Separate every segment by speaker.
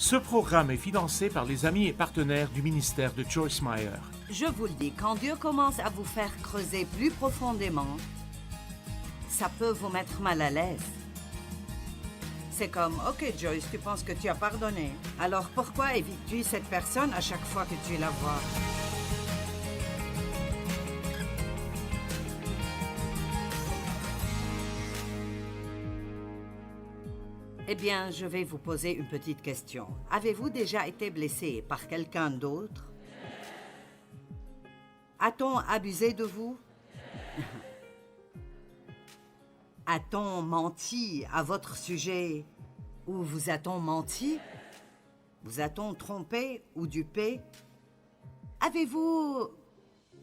Speaker 1: Ce programme est financé par les amis et partenaires du ministère de Joyce Meyer.
Speaker 2: Je vous le dis, quand Dieu commence à vous faire creuser plus profondément, ça peut vous mettre mal à l'aise. C'est comme, OK Joyce, tu penses que tu as pardonné. Alors pourquoi évites-tu cette personne à chaque fois que tu la vois? Eh bien, je vais vous poser une petite question. Avez-vous déjà été blessé par quelqu'un d'autre? A-t-on abusé de vous? A-t-on menti à votre sujet? Ou vous a-t-on menti? Vous a-t-on trompé ou dupé? Avez-vous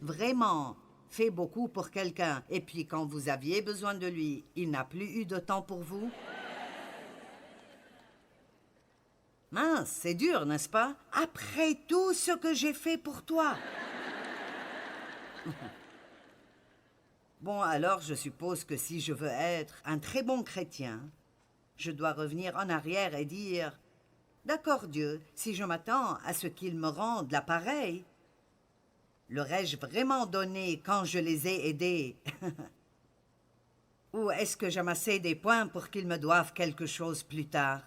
Speaker 2: vraiment fait beaucoup pour quelqu'un et puis quand vous aviez besoin de lui, il n'a plus eu de temps pour vous? Mince, c'est dur, n'est-ce pas? Après tout ce que j'ai fait pour toi. Bon, alors je suppose que si je veux être un très bon chrétien, je dois revenir en arrière et dire « D'accord Dieu, si je m'attends à ce qu'il me rende l'appareil, l'aurais-je vraiment donné quand je les ai aidés? Ou est-ce que j'amassais des points pour qu'ils me doivent quelque chose plus tard? »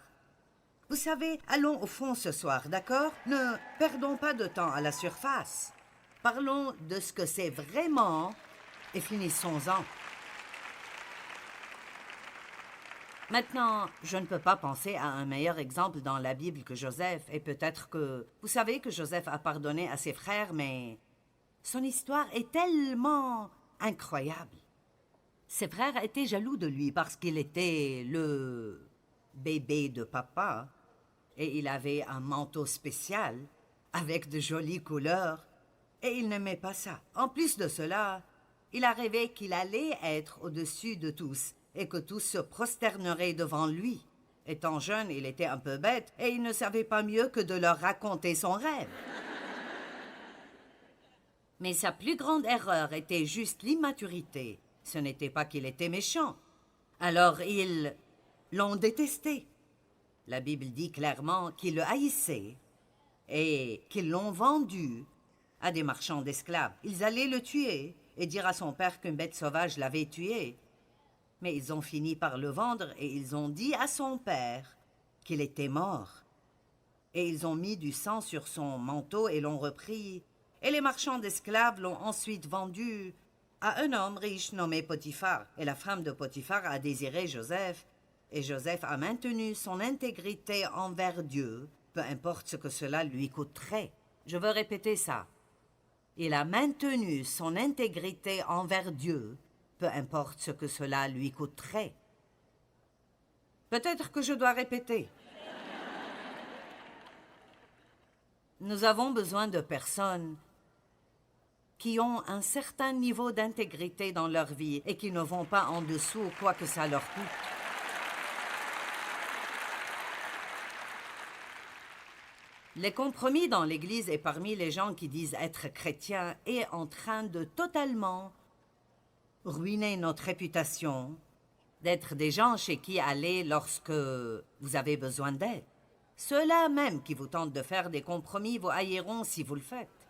Speaker 2: Vous savez, allons au fond ce soir, d'accord? Ne perdons pas de temps à la surface. Parlons de ce que c'est vraiment et finissons-en. Maintenant, je ne peux pas penser à un meilleur exemple dans la Bible que Joseph, et peut-être que... Vous savez que Joseph a pardonné à ses frères, mais son histoire est tellement incroyable. Ses frères étaient jaloux de lui parce qu'il était le bébé de papa, et il avait un manteau spécial avec de jolies couleurs, et il n'aimait pas ça. En plus de cela, il a rêvé qu'il allait être au-dessus de tous et que tous se prosterneraient devant lui. Étant jeune, il était un peu bête et il ne savait pas mieux que de leur raconter son rêve. Mais sa plus grande erreur était juste l'immaturité. Ce n'était pas qu'il était méchant. Alors ils l'ont détesté. La Bible dit clairement qu'ils le haïssaient et qu'ils l'ont vendu à des marchands d'esclaves. Ils allaient le tuer et dire à son père qu'une bête sauvage l'avait tué. Mais ils ont fini par le vendre et ils ont dit à son père qu'il était mort. Et ils ont mis du sang sur son manteau et l'ont repris. Et les marchands d'esclaves l'ont ensuite vendu à un homme riche nommé Potiphar. Et la femme de Potiphar a désiré Joseph. Et Joseph a maintenu son intégrité envers Dieu, peu importe ce que cela lui coûterait. Je veux répéter ça. Il a maintenu son intégrité envers Dieu, peu importe ce que cela lui coûterait. Peut-être que je dois répéter. Nous avons besoin de personnes qui ont un certain niveau d'intégrité dans leur vie et qui ne vont pas en dessous quoi que ça leur coûte. Les compromis dans l'Église et parmi les gens qui disent être chrétiens est en train de totalement ruiner notre réputation, d'être des gens chez qui aller lorsque vous avez besoin d'aide. Ceux-là même qui vous tentent de faire des compromis vous haïront si vous le faites.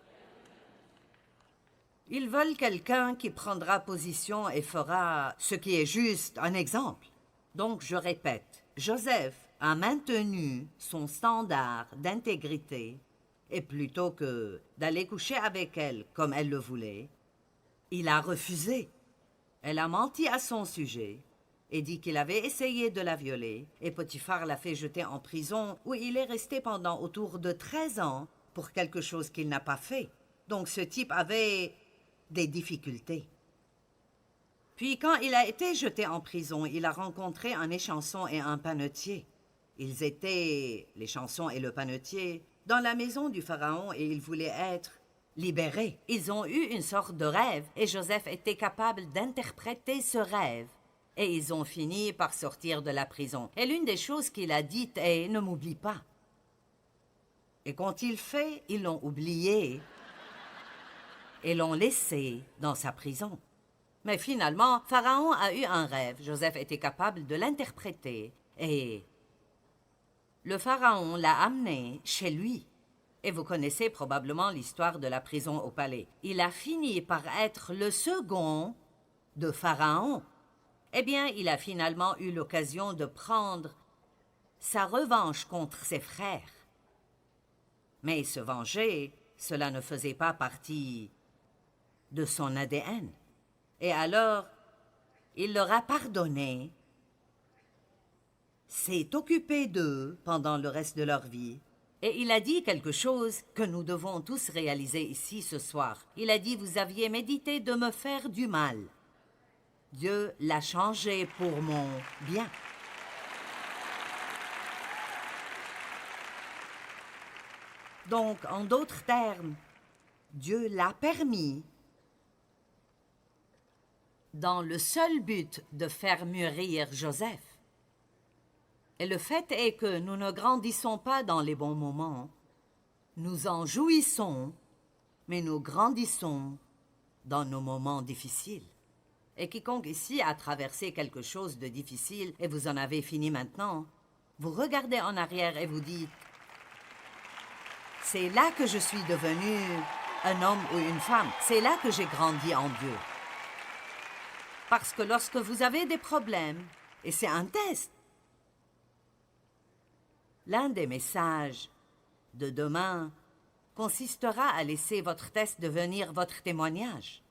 Speaker 2: Ils veulent quelqu'un qui prendra position et fera ce qui est juste, un exemple. Donc je répète, Joseph a maintenu son standard d'intégrité et plutôt que d'aller coucher avec elle comme elle le voulait, il a refusé. Elle a menti à son sujet et dit qu'il avait essayé de la violer et Potiphar l'a fait jeter en prison où il est resté pendant autour de 13 ans pour quelque chose qu'il n'a pas fait. Donc ce type avait des difficultés. Puis quand il a été jeté en prison, il a rencontré un échanson et un panetier. Ils étaient, l'échanson et le panetier, dans la maison du pharaon et ils voulaient être libérés. Ils ont eu une sorte de rêve et Joseph était capable d'interpréter ce rêve. Et ils ont fini par sortir de la prison. Et l'une des choses qu'il a dites est « Ne m'oublie pas ». Et quand il fait, ils l'ont oublié et l'ont laissé dans sa prison. Mais finalement, Pharaon a eu un rêve. Joseph était capable de l'interpréter et le pharaon l'a amené chez lui. Et vous connaissez probablement l'histoire de la prison au palais. Il a fini par être le second de Pharaon. Eh bien, il a finalement eu l'occasion de prendre sa revanche contre ses frères. Mais se venger, cela ne faisait pas partie de son ADN. Et alors, il leur a pardonné, s'est occupé d'eux pendant le reste de leur vie, et il a dit quelque chose que nous devons tous réaliser ici ce soir. Il a dit, vous aviez médité de me faire du mal. Dieu l'a changé pour mon bien. Donc, en d'autres termes, Dieu l'a permis dans le seul but de faire mûrir Joseph. Et le fait est que nous ne grandissons pas dans les bons moments. Nous en jouissons, mais nous grandissons dans nos moments difficiles. Et quiconque ici a traversé quelque chose de difficile et vous en avez fini maintenant, vous regardez en arrière et vous dites « C'est là que je suis devenu un homme ou une femme. C'est là que j'ai grandi en Dieu. » Parce que lorsque vous avez des problèmes, et c'est un test, l'un des messages de demain consistera à laisser votre test devenir votre témoignage.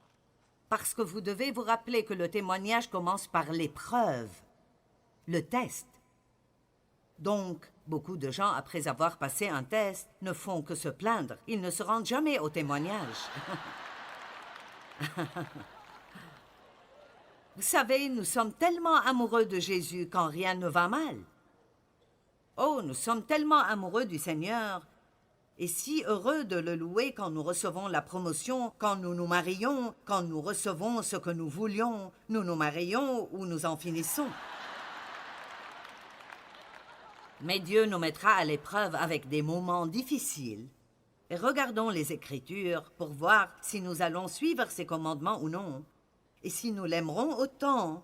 Speaker 2: Parce que vous devez vous rappeler que le témoignage commence par l'épreuve, le test. Donc, beaucoup de gens, après avoir passé un test, ne font que se plaindre. Ils ne se rendent jamais au témoignage. Vous savez, nous sommes tellement amoureux de Jésus quand rien ne va mal. Oh, nous sommes tellement amoureux du Seigneur et si heureux de le louer quand nous recevons la promotion, quand nous nous marions, quand nous recevons ce que nous voulions, nous nous marions ou nous en finissons. Mais Dieu nous mettra à l'épreuve avec des moments difficiles. Et regardons les Écritures pour voir si nous allons suivre ses commandements ou non, et si nous l'aimerons autant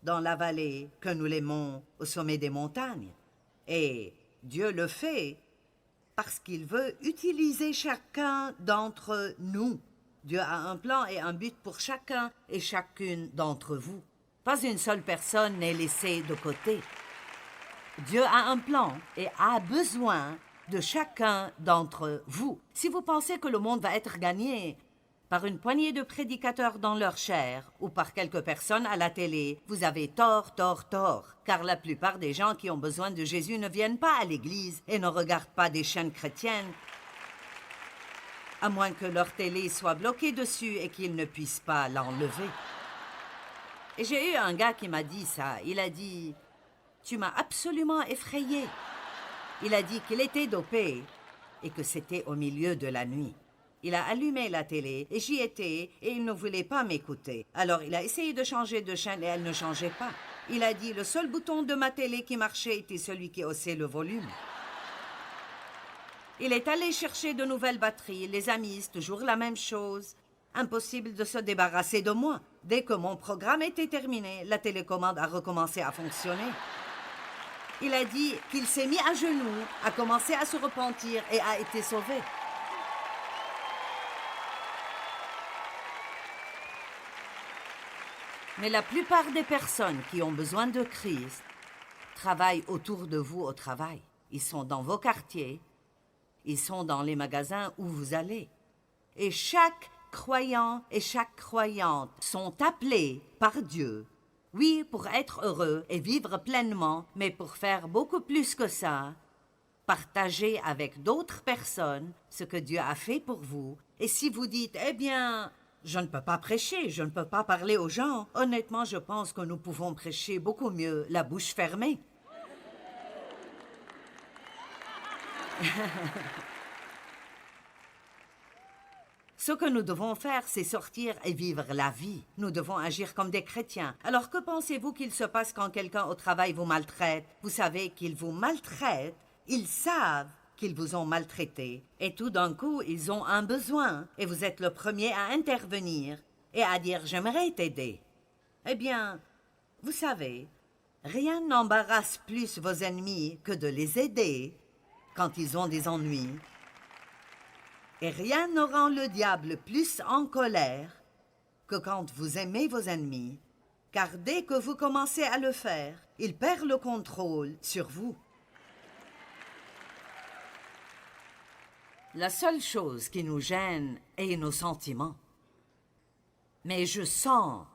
Speaker 2: dans la vallée que nous l'aimons au sommet des montagnes. Et Dieu le fait parce qu'il veut utiliser chacun d'entre nous. Dieu a un plan et un but pour chacun et chacune d'entre vous. Pas une seule personne n'est laissée de côté. Dieu a un plan et a besoin de chacun d'entre vous. Si vous pensez que le monde va être gagné par une poignée de prédicateurs dans leur chair ou par quelques personnes à la télé, vous avez tort, car la plupart des gens qui ont besoin de Jésus ne viennent pas à l'église et ne regardent pas des chaînes chrétiennes, à moins que leur télé soit bloquée dessus et qu'ils ne puissent pas l'enlever. Et j'ai eu un gars qui m'a dit ça. Il a dit « Tu m'as absolument effrayé ». Il a dit qu'il était dopé et que c'était au milieu de la nuit. Il a allumé la télé et j'y étais et il ne voulait pas m'écouter. Alors il a essayé de changer de chaîne et elle ne changeait pas. Il a dit le seul bouton de ma télé qui marchait était celui qui haussait le volume. Il est allé chercher de nouvelles batteries. Les amis, c'est toujours la même chose. Impossible de se débarrasser de moi. Dès que mon programme était terminé, la télécommande a recommencé à fonctionner. Il a dit qu'il s'est mis à genoux, a commencé à se repentir et a été sauvé. Mais la plupart des personnes qui ont besoin de Christ travaillent autour de vous au travail. Ils sont dans vos quartiers, ils sont dans les magasins où vous allez. Et chaque croyant et chaque croyante sont appelés par Dieu, oui, pour être heureux et vivre pleinement, mais pour faire beaucoup plus que ça, partager avec d'autres personnes ce que Dieu a fait pour vous. Et si vous dites, eh bien, je ne peux pas prêcher, je ne peux pas parler aux gens. Honnêtement, je pense que nous pouvons prêcher beaucoup mieux la bouche fermée. Ce que nous devons faire, c'est sortir et vivre la vie. Nous devons agir comme des chrétiens. Alors que pensez-vous qu'il se passe quand quelqu'un au travail vous maltraite? Vous savez qu'ils vous maltraitent, ils savent qu'ils vous ont maltraité. Et tout d'un coup, ils ont un besoin. Et vous êtes le premier à intervenir et à dire « j'aimerais t'aider ». Eh bien, vous savez, Rien n'embarrasse plus vos ennemis que de les aider quand ils ont des ennuis. Et rien ne rend le diable plus en colère que quand vous aimez vos ennemis, car dès que vous commencez à le faire, il perd le contrôle sur vous. La seule chose qui nous gêne est nos sentiments. Mais je sens.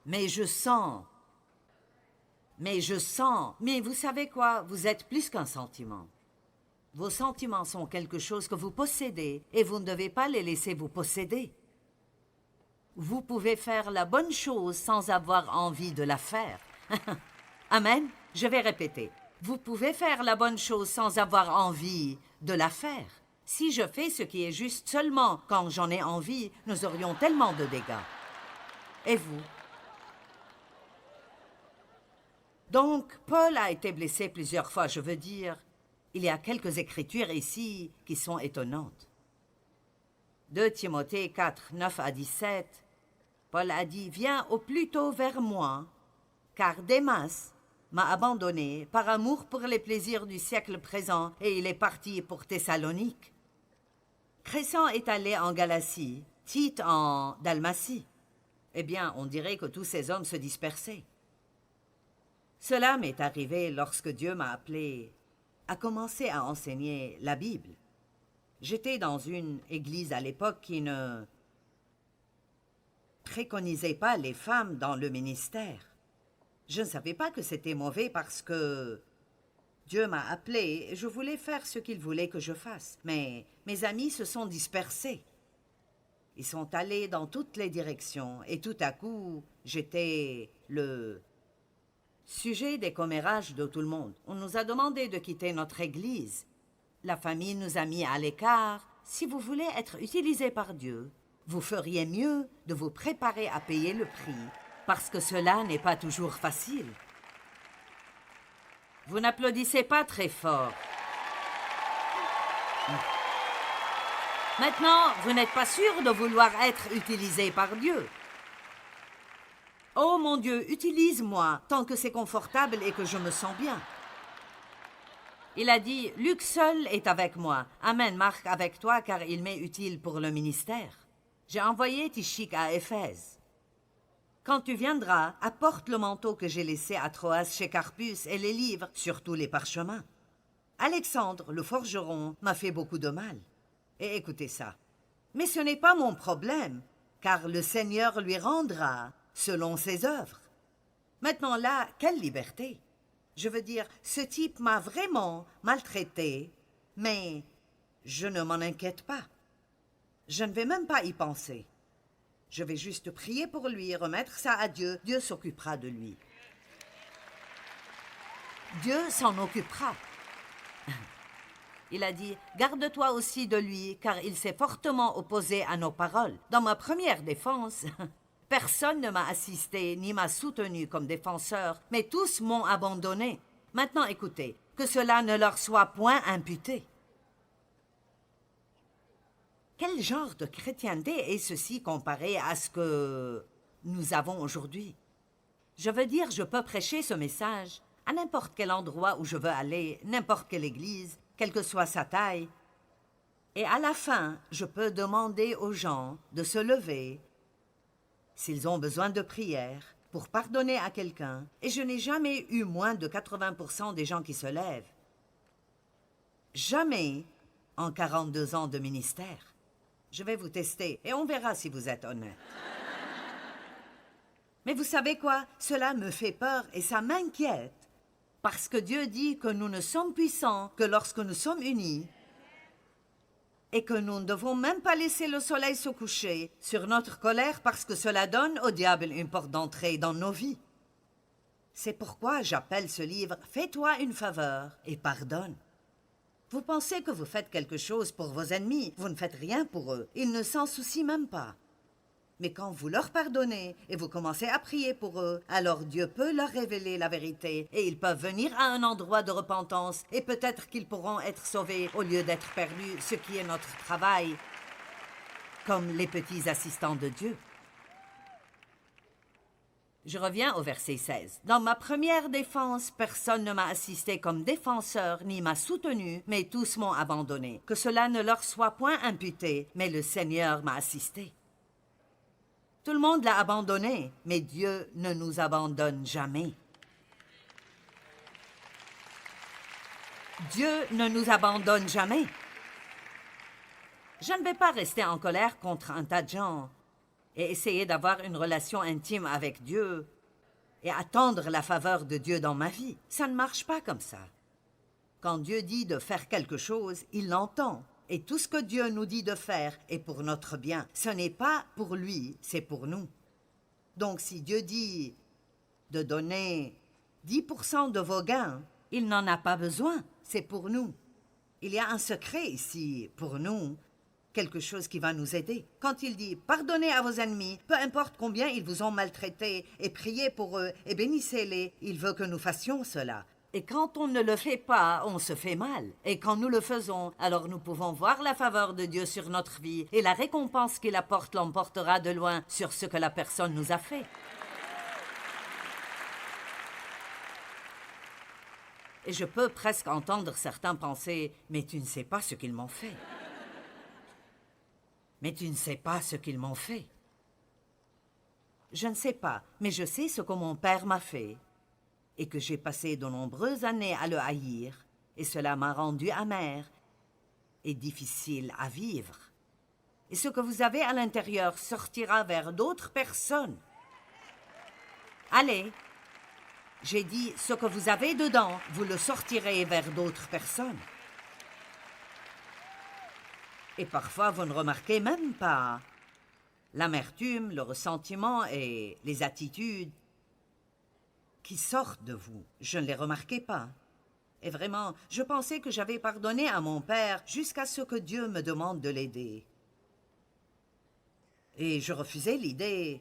Speaker 2: Mais vous savez quoi? Vous êtes plus qu'un sentiment. Vos sentiments sont quelque chose que vous possédez et vous ne devez pas les laisser vous posséder. Vous pouvez faire la bonne chose sans avoir envie de la faire. Amen. Je vais répéter. Vous pouvez faire la bonne chose sans avoir envie de la faire. Si je fais ce qui est juste seulement quand j'en ai envie, nous aurions tellement de dégâts. Et vous? Donc, Paul a été blessé plusieurs fois, je veux dire. Il y a quelques écritures ici qui sont étonnantes. 2 Timothée 4, 9 à 17, Paul a dit « Viens au plus tôt vers moi, car Démas m'a abandonné par amour pour les plaisirs du siècle présent et il est parti pour Thessalonique. Crescent est allé en Galatie, Tite en Dalmatie. Eh bien, on dirait que tous ces hommes se dispersaient. Cela m'est arrivé lorsque Dieu m'a appelé à commencer à enseigner la Bible. J'étais dans une église à l'époque qui ne préconisait pas les femmes dans le ministère. Je ne savais pas que c'était mauvais parce que Dieu m'a appelé et je voulais faire ce qu'il voulait que je fasse. Mais mes amis se sont dispersés. Ils sont allés dans toutes les directions et tout à coup, j'étais le sujet des commérages de tout le monde. On nous a demandé de quitter notre église. La famille nous a mis à l'écart. Si vous voulez être utilisé par Dieu, vous feriez mieux de vous préparer à payer le prix, parce que cela n'est pas toujours facile. Vous n'applaudissez pas très fort. Maintenant, vous n'êtes pas sûr de vouloir être utilisé par Dieu. Oh mon Dieu, utilise-moi tant que c'est confortable et que je me sens bien. Il a dit, Luc seul est avec moi. Amen, Marc avec toi, car il m'est utile pour le ministère. J'ai envoyé Tychik à Éphèse. Quand tu viendras, apporte le manteau que j'ai laissé à Troas chez Carpus et les livres, surtout les parchemins. Alexandre, le forgeron, m'a fait beaucoup de mal. Et écoutez ça. Mais ce n'est pas mon problème, car le Seigneur lui rendra selon ses œuvres. Maintenant là, quelle liberté! Je veux dire, ce type m'a vraiment maltraité, mais je ne m'en inquiète pas. Je ne vais même pas y penser. Je vais juste prier pour lui et remettre ça à Dieu. Dieu s'occupera de lui. Dieu s'en occupera. Il a dit, garde-toi aussi de lui, car il s'est fortement opposé à nos paroles. Dans ma première défense, personne ne m'a assisté ni m'a soutenu comme défenseur, mais tous m'ont abandonné. Maintenant, écoutez, que cela ne leur soit point imputé. Quel genre de chrétienté est ceci comparé à ce que nous avons aujourd'hui? Je veux dire, je peux prêcher ce message à n'importe quel endroit où je veux aller, n'importe quelle église, quelle que soit sa taille. Et à la fin, je peux demander aux gens de se lever s'ils ont besoin de prière pour pardonner à quelqu'un. Et je n'ai jamais eu moins de 80% des gens qui se lèvent. Jamais en 42 ans de ministère. Je vais vous tester et on verra si vous êtes honnête. Mais vous savez quoi? Cela me fait peur et ça m'inquiète. Parce que Dieu dit que nous ne sommes puissants que lorsque nous sommes unis et que nous ne devons même pas laisser le soleil se coucher sur notre colère parce que cela donne au diable une porte d'entrée dans nos vies. C'est pourquoi j'appelle ce livre « Fais-toi une faveur et pardonne ». Vous pensez que vous faites quelque chose pour vos ennemis, vous ne faites rien pour eux. Ils ne s'en soucient même pas. Mais quand vous leur pardonnez et vous commencez à prier pour eux, alors Dieu peut leur révéler la vérité et ils peuvent venir à un endroit de repentance et peut-être qu'ils pourront être sauvés au lieu d'être perdus, ce qui est notre travail, comme les petits assistants de Dieu. Je reviens au verset 16. Dans ma première défense, personne ne m'a assisté comme défenseur, ni m'a soutenu, mais tous m'ont abandonné. Que cela ne leur soit point imputé, mais le Seigneur m'a assisté. Tout le monde l'a abandonné, mais Dieu ne nous abandonne jamais. Dieu ne nous abandonne jamais. Je ne vais pas rester en colère contre un tas de gens et essayer d'avoir une relation intime avec Dieu et attendre la faveur de Dieu dans ma vie. Ça ne marche pas comme ça. Quand Dieu dit de faire quelque chose, il l'entend. Et tout ce que Dieu nous dit de faire est pour notre bien. Ce n'est pas pour lui, c'est pour nous. Donc si Dieu dit de donner 10% de vos gains, il n'en a pas besoin, c'est pour nous. Il y a un secret ici pour nous, quelque chose qui va nous aider. Quand il dit « Pardonnez à vos ennemis, peu importe combien ils vous ont maltraités, et priez pour eux, et bénissez-les », il veut que nous fassions cela. Et quand on ne le fait pas, on se fait mal. Et quand nous le faisons, alors nous pouvons voir la faveur de Dieu sur notre vie, et la récompense qu'il apporte l'emportera de loin sur ce que la personne nous a fait. Et je peux presque entendre certains penser « Mais tu ne sais pas ce qu'ils m'ont fait. » Mais tu ne sais pas ce qu'ils m'ont fait. Je ne sais pas, mais je sais ce que mon père m'a fait et que j'ai passé de nombreuses années à le haïr, et cela m'a rendu amer et difficile à vivre. Et ce que vous avez à l'intérieur sortira vers d'autres personnes. Allez, j'ai dit, ce que vous avez dedans, vous le sortirez vers d'autres personnes. Et parfois, vous ne remarquez même pas l'amertume, le ressentiment et les attitudes qui sortent de vous. Je ne les remarquais pas. Et vraiment, je pensais que j'avais pardonné à mon père jusqu'à ce que Dieu me demande de l'aider. Et je refusais l'idée.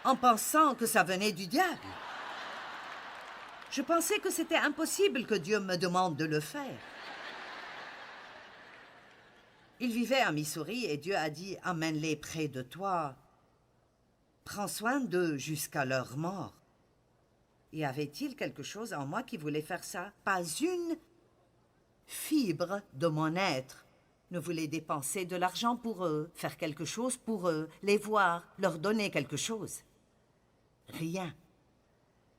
Speaker 2: En pensant que ça venait du diable. Je pensais que c'était impossible que Dieu me demande de le faire. Il vivait à Missouri et Dieu a dit « Amène-les près de toi. Prends soin d'eux jusqu'à leur mort. » Y avait-il quelque chose en moi qui voulait faire ça? Pas une fibre de mon être ne voulait dépenser de l'argent pour eux, faire quelque chose pour eux, les voir, leur donner quelque chose. Rien.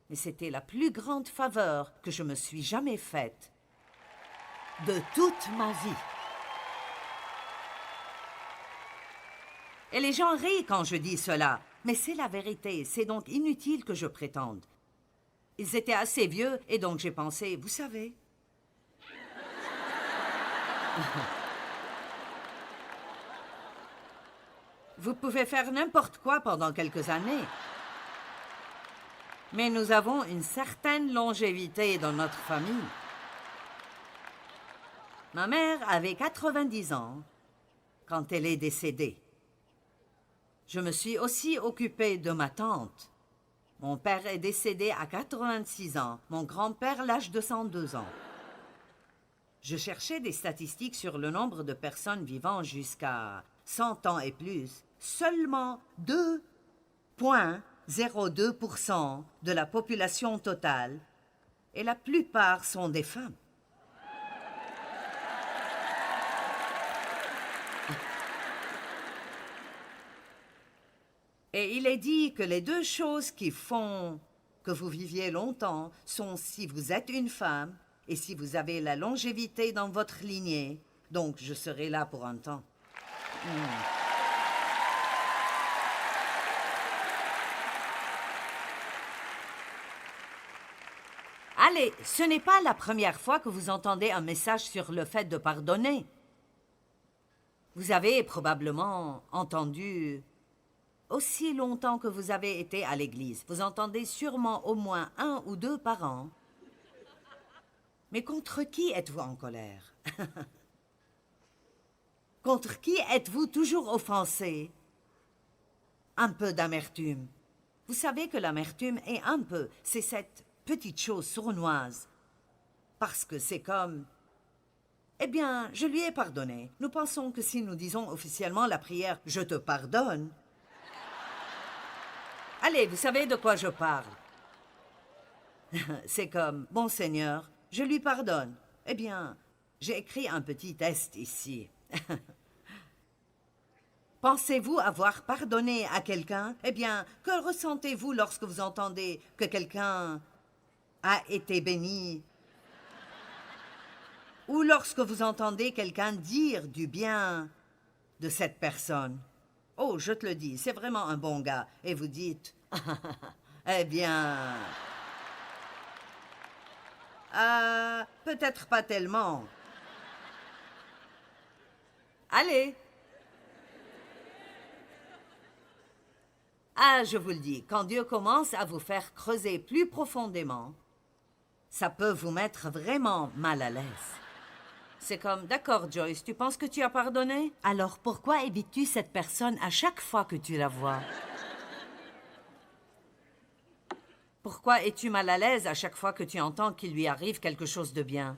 Speaker 2: Mais c'était la plus grande faveur que je me suis jamais faite de toute ma vie. Et les gens rient quand je dis cela, mais c'est la vérité, c'est donc inutile que je prétende. Ils étaient assez vieux et donc j'ai pensé, vous savez... Vous pouvez faire n'importe quoi pendant quelques années. Mais nous avons une certaine longévité dans notre famille. Ma mère avait 90 ans quand elle est décédée. Je me suis aussi occupée de ma tante. Mon père est décédé à 86 ans, mon grand-père l'âge de 102 ans. Je cherchais des statistiques sur le nombre de personnes vivant jusqu'à 100 ans et plus. Seulement 2,02% de la population totale, et la plupart sont des femmes. Et il est dit que les deux choses qui font que vous viviez longtemps sont si vous êtes une femme et si vous avez la longévité dans votre lignée. Donc, je serai là pour un temps. Allez, ce n'est pas la première fois que vous entendez un message sur le fait de pardonner. Vous avez probablement entendu aussi longtemps que vous avez été à l'église. Vous entendez sûrement au moins 1 ou 2 par an. Mais contre qui êtes-vous en colère? Contre qui êtes-vous toujours offensé? Un peu d'amertume. Vous savez que l'amertume est un peu, c'est cette petite chose sournoise. Parce que c'est comme... Eh bien, je lui ai pardonné. Nous pensons que si nous disons officiellement la prière « Je te pardonne », allez, vous savez de quoi je parle. C'est comme « Bon Seigneur, je lui pardonne ». Eh bien, j'ai écrit un petit test ici. Pensez-vous avoir pardonné à quelqu'un? Eh bien, que ressentez-vous lorsque vous entendez que quelqu'un a été béni? Ou lorsque vous entendez quelqu'un dire du bien de cette personne? Oh, je te le dis, c'est vraiment un bon gars. Et vous dites, eh bien... peut-être pas tellement. Allez. Ah, je vous le dis, quand Dieu commence à vous faire creuser plus profondément, ça peut vous mettre vraiment mal à l'aise. C'est comme, d'accord Joyce, tu penses que tu as pardonné? Alors pourquoi évites-tu cette personne à chaque fois que tu la vois? Pourquoi es-tu mal à l'aise à chaque fois que tu entends qu'il lui arrive quelque chose de bien?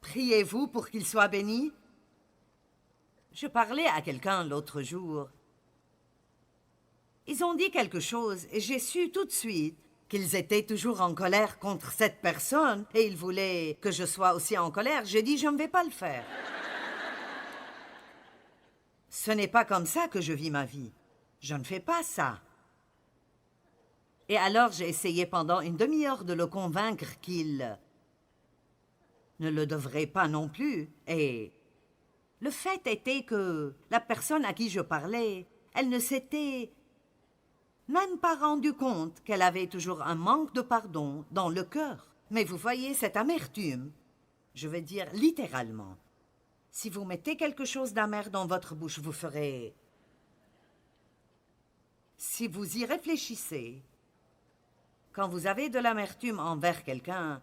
Speaker 2: Priez-vous pour qu'il soit béni? Je parlais à quelqu'un l'autre jour. Ils ont dit quelque chose et j'ai su tout de suite qu'ils étaient toujours en colère contre cette personne et ils voulaient que je sois aussi en colère. J'ai dit, je ne vais pas le faire. Ce n'est pas comme ça que je vis ma vie. Je ne fais pas ça. Et alors j'ai essayé pendant une demi-heure de le convaincre qu'il ne le devrait pas non plus. Et le fait était que la personne à qui je parlais, elle ne s'était même pas rendu compte qu'elle avait toujours un manque de pardon dans le cœur. Mais vous voyez, cette amertume, je veux dire littéralement, si vous mettez quelque chose d'amer dans votre bouche, vous ferez... Si vous y réfléchissez, quand vous avez de l'amertume envers quelqu'un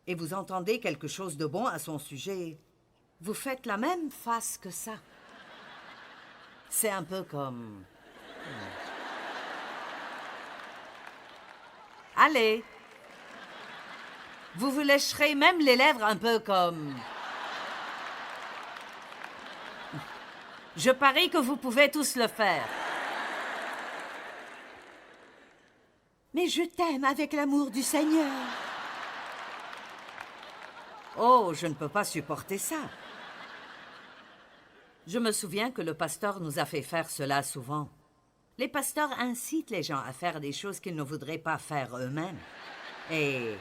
Speaker 2: et vous entendez quelque chose de bon à son sujet, vous faites la même face que ça. C'est un peu comme... Allez, vous vous lécherez même les lèvres un peu comme... Je parie que vous pouvez tous le faire. Mais je t'aime avec l'amour du Seigneur. Oh, je ne peux pas supporter ça. Je me souviens que le pasteur nous a fait faire cela souvent. Les pasteurs incitent les gens à faire des choses qu'ils ne voudraient pas faire eux-mêmes. Et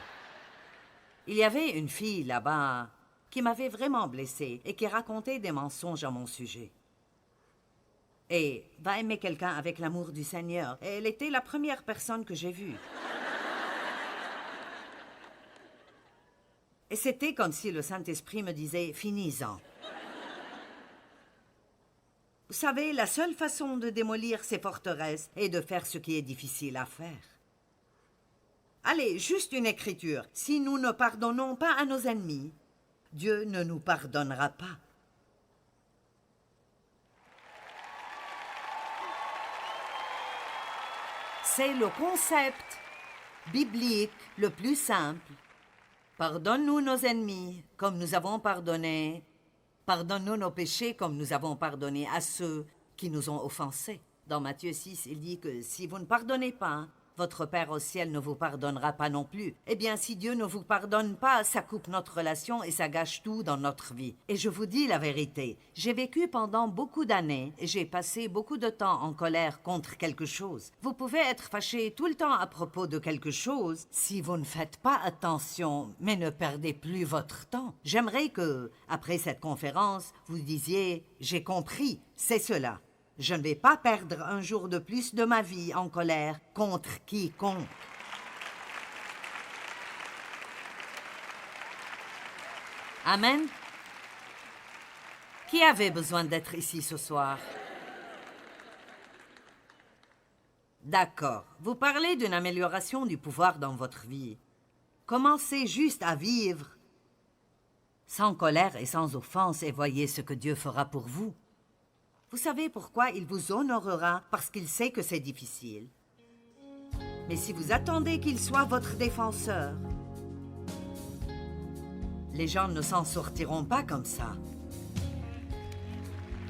Speaker 2: il y avait une fille là-bas qui m'avait vraiment blessée et qui racontait des mensonges à mon sujet. Et va aimer quelqu'un avec l'amour du Seigneur. Elle était la première personne que j'ai vue. Et c'était comme si le Saint-Esprit me disait « Finis-en ». Vous savez, la seule façon de démolir ces forteresses est de faire ce qui est difficile à faire. Allez, juste une écriture. Si nous ne pardonnons pas à nos ennemis, Dieu ne nous pardonnera pas. C'est le concept biblique le plus simple. Pardonne-nous nos ennemis comme nous avons pardonné. Pardonne-nous nos péchés comme nous avons pardonné à ceux qui nous ont offensés. Dans Matthieu 6, il dit que si vous ne pardonnez pas, votre Père au ciel ne vous pardonnera pas non plus. Eh bien, si Dieu ne vous pardonne pas, ça coupe notre relation et ça gâche tout dans notre vie. Et je vous dis la vérité, j'ai vécu pendant beaucoup d'années et j'ai passé beaucoup de temps en colère contre quelque chose. Vous pouvez être fâché tout le temps à propos de quelque chose si vous ne faites pas attention, mais ne perdez plus votre temps. J'aimerais que, après cette conférence, vous disiez « J'ai compris, c'est cela ». Je ne vais pas perdre un jour de plus de ma vie en colère contre quiconque. Amen. Qui avait besoin d'être ici ce soir? D'accord. Vous parlez d'une amélioration du pouvoir dans votre vie. Commencez juste à vivre sans colère et sans offense et voyez ce que Dieu fera pour vous. Vous savez pourquoi il vous honorera? Parce qu'il sait que c'est difficile. Mais si vous attendez qu'il soit votre défenseur, les gens ne s'en sortiront pas comme ça.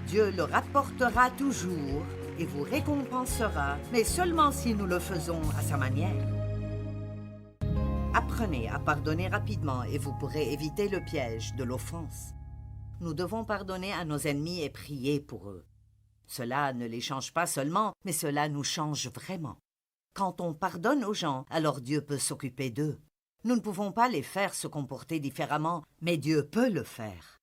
Speaker 2: Dieu le rapportera toujours et vous récompensera, mais seulement si nous le faisons à sa manière. Apprenez à pardonner rapidement et vous pourrez éviter le piège de l'offense. Nous devons pardonner à nos ennemis et prier pour eux. Cela ne les change pas seulement, mais cela nous change vraiment. Quand on pardonne aux gens, alors Dieu peut s'occuper d'eux. Nous ne pouvons pas les faire se comporter différemment, mais Dieu peut le faire.